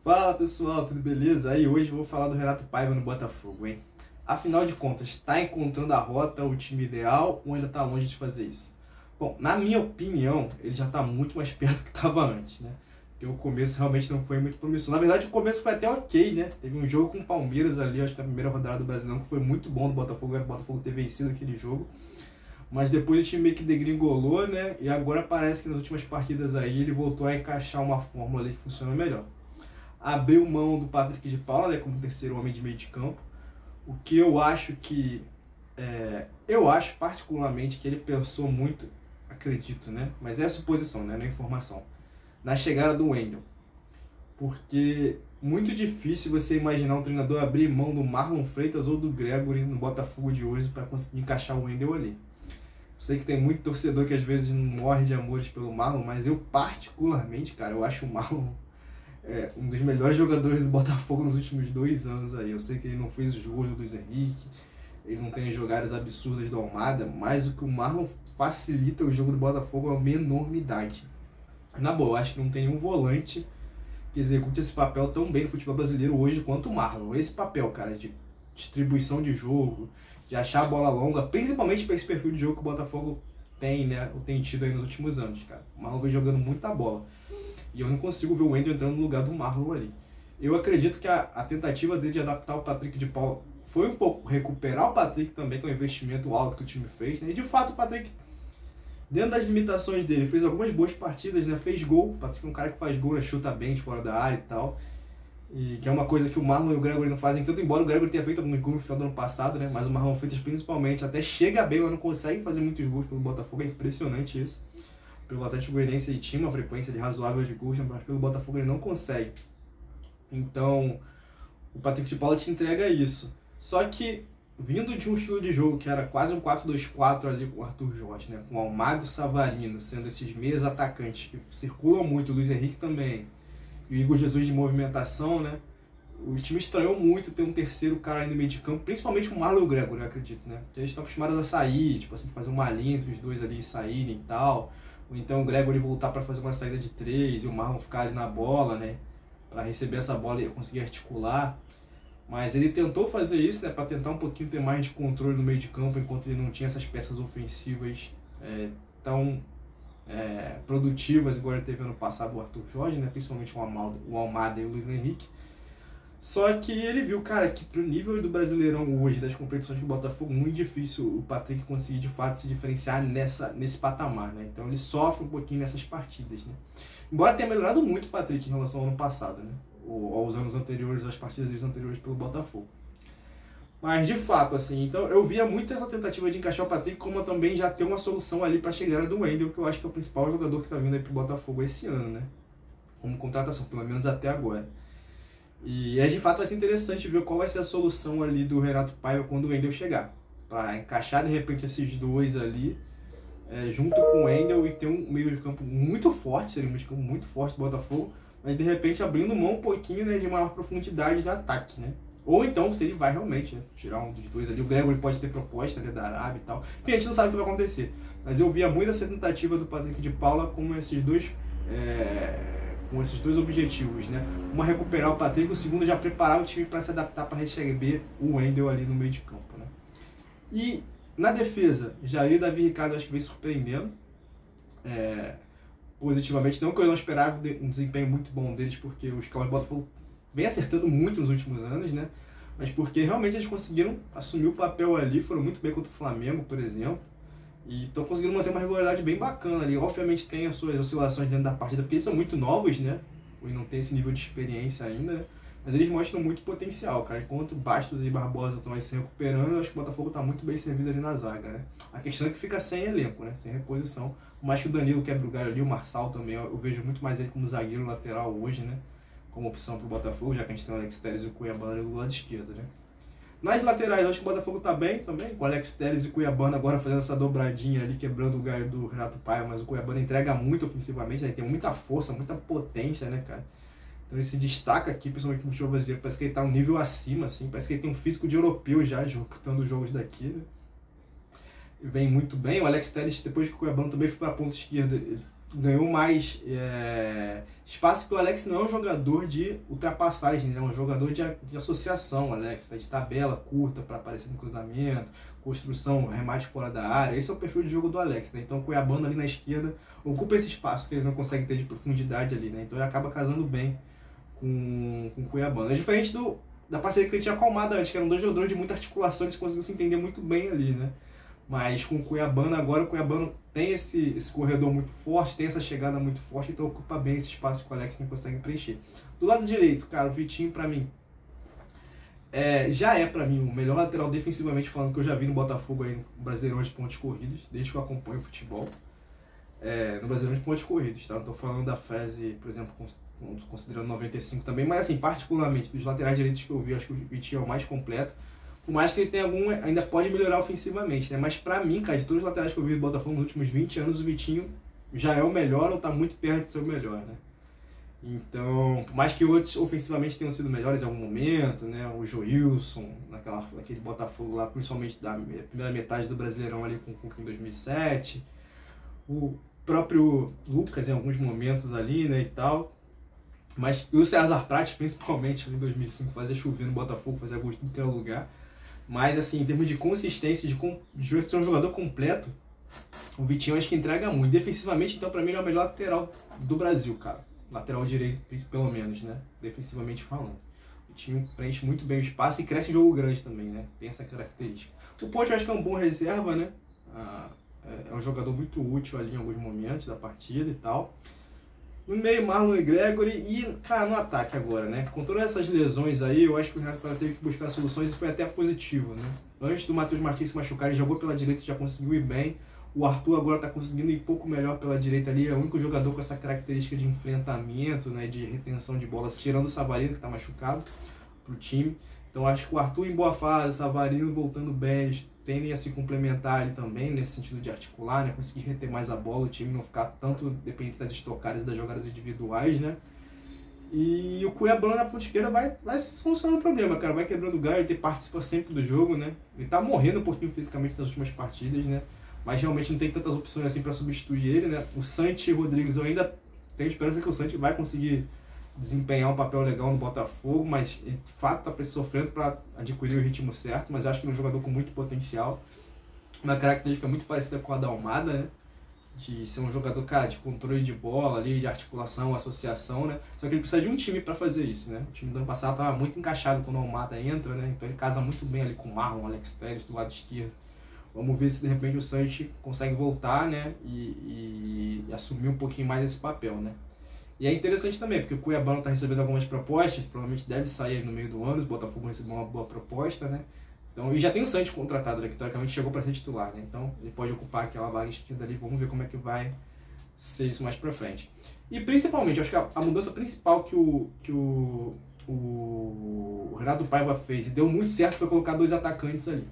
Fala pessoal, tudo beleza? Aí hoje eu vou falar do Renato Paiva no Botafogo, hein? Afinal de contas, está encontrando a rota, o time ideal ou ainda está longe de fazer isso? Bom, na minha opinião, ele já está muito mais perto do que estava antes, né? Porque o começo realmente não foi muito promissor. Na verdade, o começo foi até ok, né? Teve um jogo com o Palmeiras ali, acho que na primeira rodada do Brasileirão, que foi muito bom do Botafogo, era o Botafogo ter vencido aquele jogo. Mas depois o time meio que degringolou, né? E agora parece que nas últimas partidas aí ele voltou a encaixar uma fórmula ali que funciona melhor. Abriu mão do Patrick de Paula, né, como terceiro homem de meio de campo, o que eu acho que eu acho particularmente que ele pensou muito, acredito, né, mas é suposição, né, não é informação, na chegada do Wendel, porque muito difícil você imaginar um treinador abrir mão do Marlon Freitas ou do Gregory no Botafogo de hoje para conseguir encaixar o Wendel ali. Sei que tem muito torcedor que às vezes morre de amores pelo Marlon, mas eu particularmente, cara, eu acho o Marlon um dos melhores jogadores do Botafogo nos últimos 2 anos aí. Eu sei que ele não fez o jogo do Luiz Henrique, ele não tem jogadas absurdas do Almada, mas o que o Marlon facilita o jogo do Botafogo é uma enormidade. Na boa, eu acho que não tem nenhum volante que execute esse papel tão bem no futebol brasileiro hoje quanto o Marlon. Esse papel, cara, de distribuição de jogo, de achar a bola longa, principalmente para esse perfil de jogo que o Botafogo tem, né, ou tem tido aí nos últimos anos, cara. O Marlon vem jogando muita bola. E eu não consigo ver o Wendel entrando no lugar do Marlon ali. Eu acredito que a tentativa dele de adaptar o Patrick de Paula foi um pouco recuperar o Patrick também, com o investimento alto que o time fez, né? E de fato o Patrick, dentro das limitações dele, fez algumas boas partidas, né? Fez gol. O Patrick é um cara que faz gol, né? Chuta bem de fora da área e tal. E que é uma coisa que o Marlon e o Gregory não fazem tanto, embora o Gregory tenha feito alguns gols no final do ano passado, né? Mas o Marlon Freitas principalmente até chega bem, mas não consegue fazer muitos gols pelo Botafogo. É impressionante isso. Pelo Atlético Goianiense ele tinha uma frequência de razoável de gols, mas pelo Botafogo ele não consegue. Então, o Patrick de Paula te entrega isso. Só que, vindo de um estilo de jogo que era quase um 4-2-4 ali com o Arthur Jorge, né? Com o Almada e o Savarino sendo esses meias atacantes que circulam muito, o Luiz Henrique também, e o Igor Jesus de movimentação, né? O time estranhou muito ter um terceiro cara aí no meio de campo, principalmente o Marlon e o Gregory, eu acredito, né? Porque eles estão acostumados a sair, tipo assim, fazer uma linha entre os dois ali e saírem e tal. Ou então o Gregory voltar para fazer uma saída de 3 e o Marlon ficar ali na bola, né? Para receber essa bola e conseguir articular. Mas ele tentou fazer isso, né? Para tentar um pouquinho ter mais de controle no meio de campo, enquanto ele não tinha essas peças ofensivas tão produtivas, igual ele teve ano passado o Arthur Jorge, né? Principalmente o Almada e o Luiz Henrique. Só que ele viu, cara, que pro nível do Brasileirão hoje, das competições do Botafogo, muito difícil o Patrick conseguir de fato se diferenciar nesse patamar, né? Então ele sofre um pouquinho nessas partidas, né? Embora tenha melhorado muito o Patrick em relação ao ano passado, né? Ou aos anos anteriores, às partidas anteriores pelo Botafogo. Mas de fato, assim, então eu via muito essa tentativa de encaixar o Patrick, como também já ter uma solução ali para a chegada do Wendel, que eu acho que é o principal jogador que tá vindo aí pro Botafogo esse ano, né? Como contratação, pelo menos até agora. E de fato vai ser interessante ver qual vai ser a solução ali do Renato Paiva quando o Wendel chegar. Para encaixar de repente esses dois ali, junto com o Wendel e ter um meio de campo muito forte, seria um meio de campo muito forte do Botafogo, mas de repente abrindo mão um pouquinho, né, de maior profundidade no ataque, né? Ou então, se ele vai realmente, né, tirar um dos dois ali, o Gregory pode ter proposta, né, da Arábia e tal. Enfim, a gente não sabe o que vai acontecer. Mas eu via muito essa tentativa do Patrick de Paula com esses dois objetivos, né? Uma recuperar o Patrick, o segundo já preparar o time para se adaptar para receber o Wendel ali no meio de campo, né? E na defesa, Jair e Davi Ricardo acho que vem surpreendendo positivamente, não que eu não esperava um desempenho muito bom deles, porque os Carlos Botafogo vem acertando muito nos últimos anos, né? Mas porque realmente eles conseguiram assumir o papel ali, foram muito bem contra o Flamengo, por exemplo. E estão conseguindo manter uma regularidade bem bacana ali. Obviamente tem as suas oscilações dentro da partida, porque eles são muito novos, né? E não tem esse nível de experiência ainda, né? Mas eles mostram muito potencial, cara. Enquanto Bastos e Barbosa estão aí se recuperando, eu acho que o Botafogo está muito bem servido ali na zaga, né? A questão é que fica sem elenco, né? Sem reposição. Por mais que o Danilo quebra o galho ali, o Marçal também, eu vejo muito mais ele como zagueiro lateral hoje, né? Como opção para o Botafogo, já que a gente tem o Alex Telles e o Cuiabá ali do lado esquerdo, né? Nas laterais, acho que o Botafogo tá bem também, com o Alex Telles e Cuiabana agora fazendo essa dobradinha ali, quebrando o galho do Renato Paiva, mas o Cuiabana entrega muito ofensivamente, né? Tem muita força, muita potência, né, cara? Então ele se destaca aqui, principalmente no futebol brasileiro, parece que ele tá um nível acima, assim, parece que ele tem um físico de europeu já, disputando os jogos daqui, né? Vem muito bem, o Alex Telles, depois que o Cuiabano também foi para a ponta esquerda, ele ganhou mais espaço, porque o Alex não é um jogador de ultrapassagem, é um jogador de associação, Alex, tá? De tabela curta para aparecer no cruzamento, construção, remate fora da área. Esse é o perfil de jogo do Alex, né? Então o Cuiabano ali na esquerda ocupa esse espaço que ele não consegue ter de profundidade ali, né? Então ele acaba casando bem com o Cuiabano. É diferente da parceria que ele tinha com a Almada antes, que eram dois jogadores de muita articulação, eles conseguiam se entender muito bem ali, né? Mas com o Cuiabano agora, o Cuiabano tem esse corredor muito forte, tem essa chegada muito forte, então ocupa bem esse espaço que o Alex não consegue preencher. Do lado direito, cara, o Vitinho pra mim já é pra mim o melhor lateral defensivamente falando que eu já vi no Botafogo aí no Brasileirão de pontos corridos, desde que eu acompanho o futebol. No Brasileirão de pontos corridos, tá? Não tô falando da fase, por exemplo, considerando 95 também, mas assim, particularmente dos laterais direitos que eu vi, acho que o Vitinho é o mais completo. Por mais que ele tenha ainda pode melhorar ofensivamente, né? Mas pra mim, cara, de todos os laterais que eu vi do Botafogo nos últimos 20 anos, o Vitinho já é o melhor ou tá muito perto de ser o melhor, né? Então, por mais que outros ofensivamente tenham sido melhores em algum momento, né? O Joilson, naquele Botafogo lá, principalmente da primeira metade do Brasileirão ali com o Cuca em 2007. O próprio Lucas em alguns momentos ali, né, e tal. Mas e o César Prates, principalmente em 2005, fazia chover no Botafogo, fazia gosto em todo lugar. Mas, assim, em termos de consistência, de ser um jogador completo, o Vitinho acho que entrega muito. Defensivamente, então, pra mim, ele é o melhor lateral do Brasil, cara. Lateral direito, pelo menos, né? Defensivamente falando. O Vitinho preenche muito bem o espaço e cresce em jogo grande também, né? Tem essa característica. O Ponte eu acho que é um bom reserva, né? É um jogador muito útil ali em alguns momentos da partida e tal. No meio, Marlon e Gregory. E, cara, no ataque agora, né? Com todas essas lesões aí, eu acho que o Renato teve que buscar soluções e foi até positivo, né? Antes do Matheus Martins se machucar, ele jogou pela direita e já conseguiu ir bem. O Arthur agora tá conseguindo ir um pouco melhor pela direita ali. É o único jogador com essa característica de enfrentamento, né? De retenção de bolas, tirando o Savarino, que tá machucado, pro time. Então, acho que o Arthur em boa fase, o Savarino voltando bem, tendem a se complementar ali também, nesse sentido de articular, né? Conseguir reter mais a bola, o time não ficar tanto dependente das estocadas e das jogadas individuais, né? E o Cuiabano na ponta esquerda vai solucionando o problema, cara. Vai quebrando o galho, ele participa sempre do jogo, né? Ele tá morrendo um pouquinho fisicamente nas últimas partidas, né? Mas realmente não tem tantas opções assim para substituir ele, né? O Santi Rodrigues, eu ainda tenho esperança que o Santi vai conseguir desempenhar um papel legal no Botafogo, mas ele de fato está sofrendo para adquirir o ritmo certo, mas acho que ele é um jogador com muito potencial, uma característica muito parecida com a da Almada, né? De ser um jogador, cara, de controle de bola ali, de articulação, associação, né? Só que ele precisa de um time para fazer isso, né? O time do ano passado estava muito encaixado quando a Almada entra, né? Então ele casa muito bem ali com o Marlon, Alex Telles do lado esquerdo. Vamos ver se de repente o Santi consegue voltar, né? E assumir um pouquinho mais esse papel, né? E é interessante também, porque o Cuiabano está recebendo algumas propostas, provavelmente deve sair no meio do ano, o Botafogo recebeu uma boa proposta, né? Então, e já tem o Santos contratado, né, que teoricamente chegou para ser titular, né? Então ele pode ocupar aquela vaga esquerda ali, vamos ver como é que vai ser isso mais para frente. E principalmente, eu acho que a mudança principal que o Renato Paiva fez e deu muito certo foi colocar dois atacantes ali.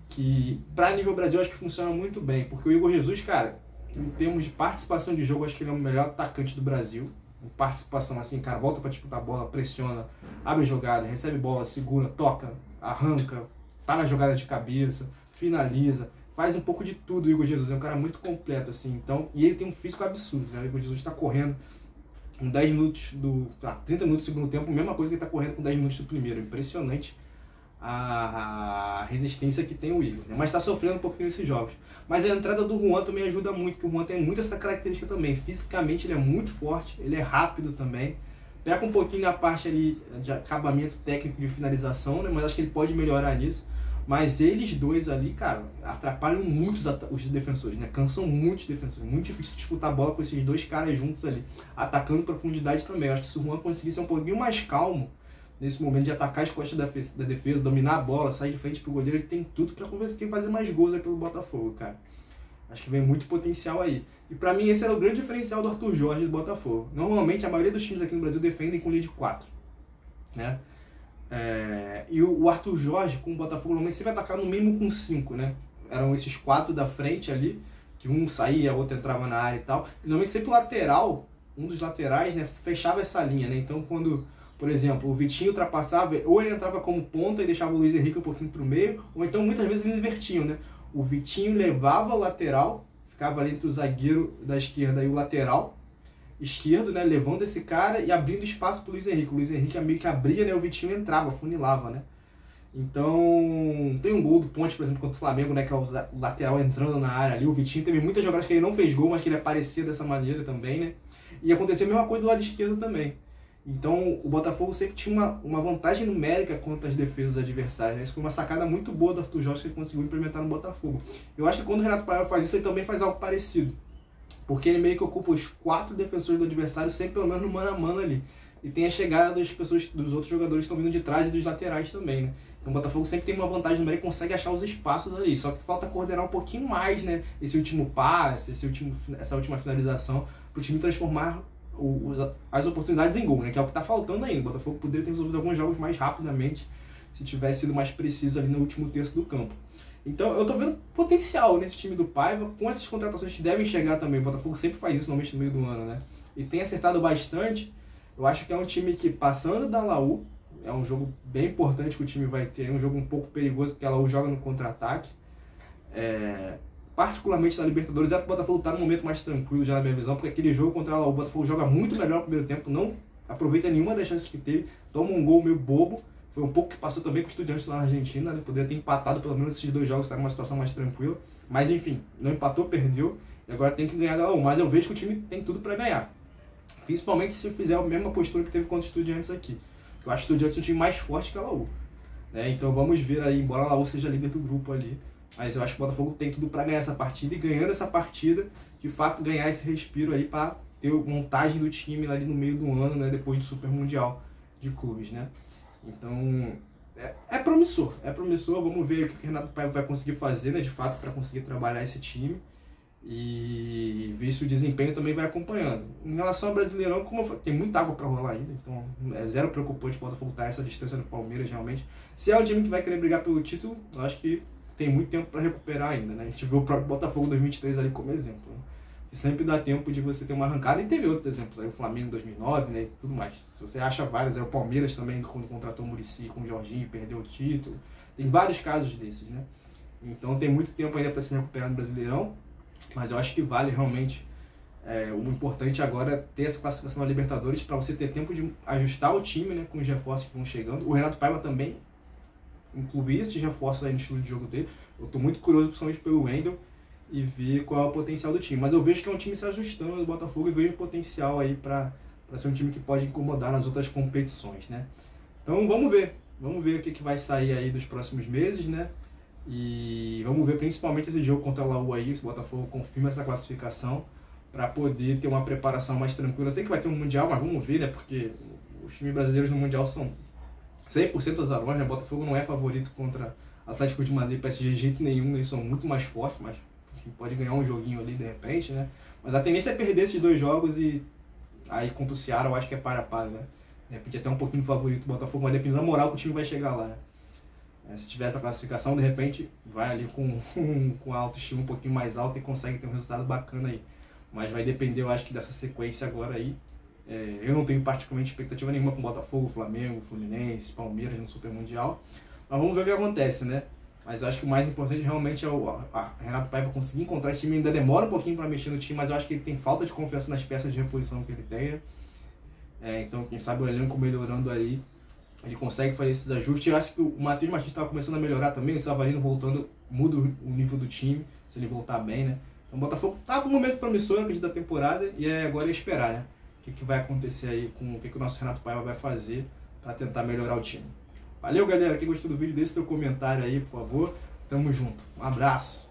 Que para nível Brasil eu acho que funciona muito bem, porque o Igor Jesus, cara, em termos de participação de jogo, acho que ele é o melhor atacante do Brasil. Participação, assim, cara, volta para disputar a bola, pressiona, abre jogada, recebe bola, segura, toca, arranca, tá na jogada de cabeça, finaliza, faz um pouco de tudo. O Igor Jesus é um cara muito completo, assim, então, e ele tem um físico absurdo, né? O Igor Jesus está correndo com 10 minutos 30 minutos do segundo tempo, mesma coisa que ele está correndo com 10 minutos do primeiro. Impressionante a resistência que tem o Igor, né? Mas está sofrendo um pouquinho nesses jogos. Mas a entrada do Juan também ajuda muito, porque o Juan tem muito essa característica também. Fisicamente ele é muito forte, ele é rápido também. Peca um pouquinho na parte ali de acabamento técnico de finalização, né? Mas acho que ele pode melhorar nisso. Mas eles dois ali, cara, atrapalham muito os defensores, né? Cansam muitos defensores. Muito difícil disputar a bola com esses dois caras juntos ali, atacando profundidade também. Eu acho que se o Juan conseguisse ser um pouquinho mais calmo nesse momento de atacar as costas da defesa, dominar a bola, sair de frente pro goleiro, ele tem tudo para conseguir fazer mais gols aí pelo Botafogo, cara. Acho que vem muito potencial aí. E pra mim esse era o grande diferencial do Arthur Jorge do Botafogo. Normalmente a maioria dos times aqui no Brasil defendem com linha de 4, né? E o Arthur Jorge com o Botafogo normalmente sempre vai atacar no mínimo com 5, né? Eram esses 4 da frente ali, que um saía, outro entrava na área e tal. E normalmente sempre o lateral, um dos laterais, né, fechava essa linha, né? Então quando, por exemplo, o Vitinho ultrapassava, ou ele entrava como ponta e deixava o Luiz Henrique um pouquinho pro meio, ou então muitas vezes eles invertiam, né? O Vitinho levava o lateral, ficava ali entre o zagueiro da esquerda e o lateral esquerdo, né, levando esse cara e abrindo espaço pro Luiz Henrique. O Luiz Henrique meio que abria, né, o Vitinho entrava, funilava, né. Então, tem um gol do Ponte, por exemplo, contra o Flamengo, né, que é o lateral entrando na área ali. O Vitinho teve muitas jogadas que ele não fez gol, mas que ele aparecia dessa maneira também, né. E aconteceu a mesma coisa do lado esquerdo também. Então, o Botafogo sempre tinha uma vantagem numérica contra as defesas adversárias, né? Isso foi uma sacada muito boa do Arthur Jorge que ele conseguiu implementar no Botafogo. Eu acho que quando o Renato Paiva faz isso, ele também faz algo parecido. Porque ele meio que ocupa os 4 defensores do adversário, sempre pelo menos no mano a mano ali. E tem a chegada das pessoas, dos outros jogadores que estão vindo de trás e dos laterais também, né? Então o Botafogo sempre tem uma vantagem numérica e consegue achar os espaços ali. Só que falta coordenar um pouquinho mais, né? Esse último passe, essa última finalização, para o time transformar as oportunidades em gol, né? Que é o que está faltando ainda. O Botafogo poderia ter resolvido alguns jogos mais rapidamente se tivesse sido mais preciso ali no último terço do campo. Então eu tô vendo potencial nesse time do Paiva, com essas contratações que devem chegar também. O Botafogo sempre faz isso normalmente no meio do ano, né? E tem acertado bastante. Eu acho que é um time que, passando da Laú, é um jogo bem importante que o time vai ter, é um jogo um pouco perigoso, porque a Laú joga no contra-ataque. Particularmente na Libertadores, é que o Botafogo está num momento mais tranquilo, já na minha visão, porque aquele jogo contra a Laú, o Botafogo joga muito melhor no primeiro tempo, não aproveita nenhuma das chances que teve, toma um gol meio bobo. Foi um pouco que passou também com o Estudiantes lá na Argentina, né? Poderia ter empatado pelo menos esses 2 jogos, estar numa situação mais tranquila. Mas enfim, não empatou, perdeu, e agora tem que ganhar da Laú. Mas eu vejo que o time tem tudo para ganhar. Principalmente se fizer a mesma postura que teve contra o Estudiantes aqui. Eu acho que o Estudiantes é um time mais forte que a Laú, né? Então vamos ver aí, embora a Laú seja líder do grupo ali. Mas eu acho que o Botafogo tem tudo para ganhar essa partida. E ganhando essa partida, de fato, ganhar esse respiro aí para ter montagem do time ali no meio do ano, né? Depois do Super Mundial de Clubes, né? Então, é promissor. É promissor. Vamos ver o que o Renato Paiva vai conseguir fazer, né? De fato, para conseguir trabalhar esse time. E ver se o desempenho também vai acompanhando. Em relação ao Brasileirão, como eu falei, tem muita água para rolar ainda. Então, é zero preocupante o Botafogo estar essa distância do Palmeiras, realmente. Se é o time que vai querer brigar pelo título, eu acho que tem muito tempo para recuperar ainda, né? A gente viu o próprio Botafogo 2023 ali como exemplo, né? Que sempre dá tempo de você ter uma arrancada, e teve outros exemplos, aí o Flamengo em 2009, né, e tudo mais. Se você acha vários, aí o Palmeiras também, quando contratou o Muricy com o Jorginho, perdeu o título. Tem vários casos desses, né? Então tem muito tempo ainda para se recuperar no Brasileirão, mas eu acho que vale realmente. O importante agora é ter essa classificação na Libertadores para você ter tempo de ajustar o time, né, com os reforços que vão chegando. O Renato Paiva também incluir esses reforços aí no estilo de jogo dele. Eu estou muito curioso, principalmente pelo Wendel, e ver qual é o potencial do time. Mas eu vejo que é um time se ajustando do Botafogo e vejo potencial aí para ser um time que pode incomodar nas outras competições, né? Então vamos ver o que vai sair aí dos próximos meses, né? E vamos ver principalmente esse jogo contra a Laú aí, se o Botafogo confirma essa classificação, para poder ter uma preparação mais tranquila. Eu sei que vai ter um Mundial, mas vamos ver, né? Porque os times brasileiros no Mundial são 100% azarões, né? Botafogo não é favorito contra Atlético de Madrid e PSG de jeito nenhum, eles são muito mais fortes, mas pode ganhar um joguinho ali de repente, né? Mas a tendência é perder esses 2 jogos e aí contra o Ceará eu acho que é para a par, né? De repente até um pouquinho favorito do Botafogo, mas dependendo da moral que o time vai chegar lá, né? Se tiver essa classificação, de repente vai ali com a autoestima um pouquinho mais alta e consegue ter um resultado bacana aí. Mas vai depender, eu acho que dessa sequência agora aí. Eu não tenho particularmente expectativa nenhuma com Botafogo, Flamengo, Fluminense, Palmeiras no Super Mundial. Mas vamos ver o que acontece, né? Mas eu acho que o mais importante realmente é o Renato Paiva conseguir encontrar esse time. Ainda demora um pouquinho para mexer no time, mas eu acho que ele tem falta de confiança nas peças de reposição que ele tem, né? Então, quem sabe o elenco melhorando aí, ele consegue fazer esses ajustes. Eu acho que o Matheus Martins estava começando a melhorar também, o Savarino voltando, muda o nível do time, se ele voltar bem, né? Então o Botafogo estava num momento promissor no início da temporada e agora é esperar, né? O que vai acontecer aí, com o que o nosso Renato Paiva vai fazer para tentar melhorar o time. Valeu, galera. Quem gostou do vídeo, deixe seu comentário aí, por favor. Tamo junto. Um abraço.